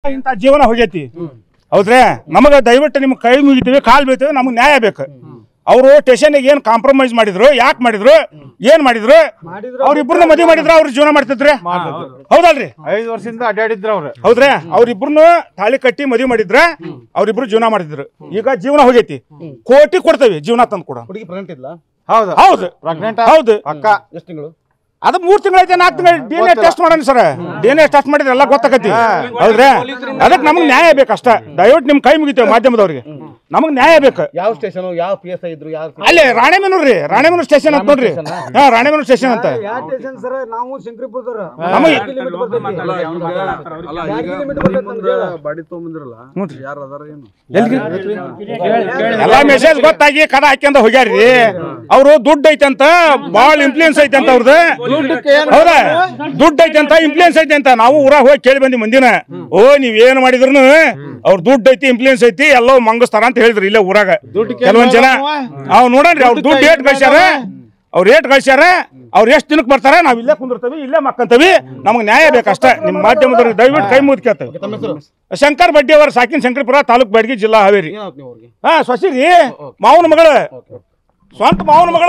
ಇಂಥ ಜೀವನ ಹೋಗೈತಿ ಹೌದ್ರಿ ನಮಗ ದಯವಿಟ್ಟು ನಿಮ್ಗೆ ಕೈ ಮುಗಿತೀವಿ ಕಾಲ್ ಬೀಳ್ತೀವಿ ನಮ್ಗೆ ನ್ಯಾಯ ಬೇಕು ಅವರು ಸ್ಟೇಷನ್ಗೆ ಏನ್ ಕಾಂಪ್ರಮೈಸ್ ಮಾಡಿದ್ರು ಯಾಕೆ ಮಾಡಿದ್ರು ಏನ್ ಮಾಡಿದ್ರು ಅವ್ರಿಬ್ರನ್ನ ಮದುವೆ ಮಾಡಿದ್ರ ಅವ್ರ ಜೀವನ ಮಾಡ್ತಿದ್ರಿ ಹೌದಲ್ರಿ 5 ವರ್ಷದಿಂದ ಅಡ್ಡಾಡಿದ್ರ ಅವ್ರು ಹೌದ್ರಿ ಅವ್ರಿಬ್ರನ್ನ ತಾಳಿ ಕಟ್ಟಿ ಮದುವೆ ಮಾಡಿದ್ರ ಅವ್ರಿಬ್ರು ಜೀವನ ಮಾಡಿದ್ರು ಈಗ ಜೀವನ ಹೋಗೈತಿ ಕೋಟಿ ಕೊಡ್ತೇವೆ ಜೀವನ ತಂದು ಕೊಡ ಹುಡುಗಿ ಪ್ರೆಗ್ನೆಂಟ್ ಇಲ್ಲ ಹೌದು ಹೌದು ಪ್ರೆಗ್ನೆಂಟ್ ಹೌದು ಅಕ್ಕ ಎಷ್ಟು ತಿಂಗಳು ಅದು 3 ತಿಂಗಳೈತೆ 4 ತಿಂಗಳು DNA ಟೆಸ್ಟ್ ಮಾಡೋಣ ಸರ್ DNA ಟೆಸ್ಟ್ ಮಾಡಿದ್ರೆ ಎಲ್ಲ ಗೊತ್ತಾಗತಿ ಹೌದ್ರಿ ಅದಕ್ಕೆ ನಮಗೆ ನ್ಯಾಯ ಬೇಕಷ್ಟ ದಯವಿಟ್ಟು ನಿಮ್ ಕೈ ಮುಗಿತೇವೆ ಮಾಧ್ಯಮದವ್ರಿಗೆ ನಮಗೆ ನ್ಯಾಯ ಬೇಕು ಯಾವ ಸ್ಟೇಷನ್ ಯಾವ PSI ಇದ್ರು ಯಾವ ಅಲ್ಲೇ ರಾಣೆಬೆನ್ನೂರು ರೀ ರಾಣೆಬೆನ್ನೂರು ಸ್ಟೇಷನ್ ಅಂತ ನೋಡ್ರಿ ಹಾ ರಾಣೆಬೆನ್ನೂರು ಸ್ಟೇಷನ್ ಅಂತ ನಾವು ಶಂಕರಿಪುರದವ್ರ ಬಾಡಿ ತಗೊಂಬಂದಿರಲ್ಲ ಯಾರು ಅದಾರ ಏನು ಎಲ್ಲಾ ಮೆಸೇಜ್ ಗೊತ್ತಾಗಿ ಕದ ಹಾಕ್ಯಂದ ಹೋಗ್ಯಾರ್ರಿ ಅವ್ರು ದುಡ್ಡು ಐತೆ ಅಂತ ಬಾಳ ಇನ್ಫ್ಲೂಯೆನ್ಸ್ ಐತೆ ಅಂತ ಅವ್ರದ್ದು ಹೌದಾ ದುಡ್ಡು ಐತೆ ಅಂತ ಇನ್ಫ್ಲೂಯೆನ್ಸ್ ಐತೆ ಅಂತ ನಾವು ಊರಾಗ ಹೋಗಿ ಕೇಳಿ ಬಂದಿ ಮಂದಿನ ಓ ನೀವ್ ಏನ್ ಮಾಡಿದ್ರು ಅವ್ರ ದುಡ್ಡು ಐತಿ ಇನ್ಫ್ಲೂಯೆನ್ಸ್ ಐತಿ ಎಲ್ಲೋ ಮಂಗಸ್ತಾರ ಅಂತ ಹೇಳಿದ್ರು ಇಲ್ಲೇ ಊರಾಗ ಕೆಲವೊಂದ್ ಜನ ಅವ್ ನೋಡನ್ರಿ ಅವ್ರ ದುಡ್ಡು ಏಟ್ ಗಳಿಸ್ಯಾರ ಅವ್ರ ಏಟ್ ಗಳಿಸ್ಯಾರ ಅವ್ರು ಎಷ್ಟು ದಿನಕ್ಕೆ ಬರ್ತಾರ ನಾವ್ ಇಲ್ಲೇ ಕುಂದಿರ್ತೇವಿ ಇಲ್ಲೇ ಮಕ್ಕಂತವಿ ನಮಗ್ ನ್ಯಾಯ ಬೇಕಷ್ಟ ನಿಮ್ ಮಾಧ್ಯಮದವ್ರಿಗೆ ದಯವಿಟ್ಟು ಕೈ ಮುಗಿದ್ಕೇಳ್ತೇವೆ ಶಂಕರ್ ಬಡ್ಡಿ ಅವರ ಸಾಕಿನ ಶಂಕರಪುರ ತಾಲೂಕ್ ಬ್ಯಾಡಗಿ ಜಿಲ್ಲಾ ಹಾವೇರಿ ಹಾ ಸೊಸಿ ರೀ ಮಾವನ ಮಗಳು ಸ್ವಂತ ಮಾವನ ಮಗಳು